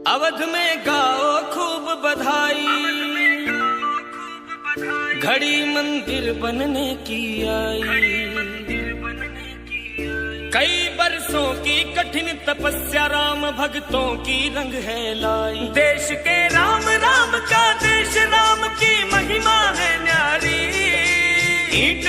अवध में गाओ खूब बधाई, घड़ी मंदिर बनने की आई। कई बरसों की कठिन तपस्या राम भक्तों की रंग है लाई। देश के राम राम का देश राम की महिमा है न्यारी। ईंट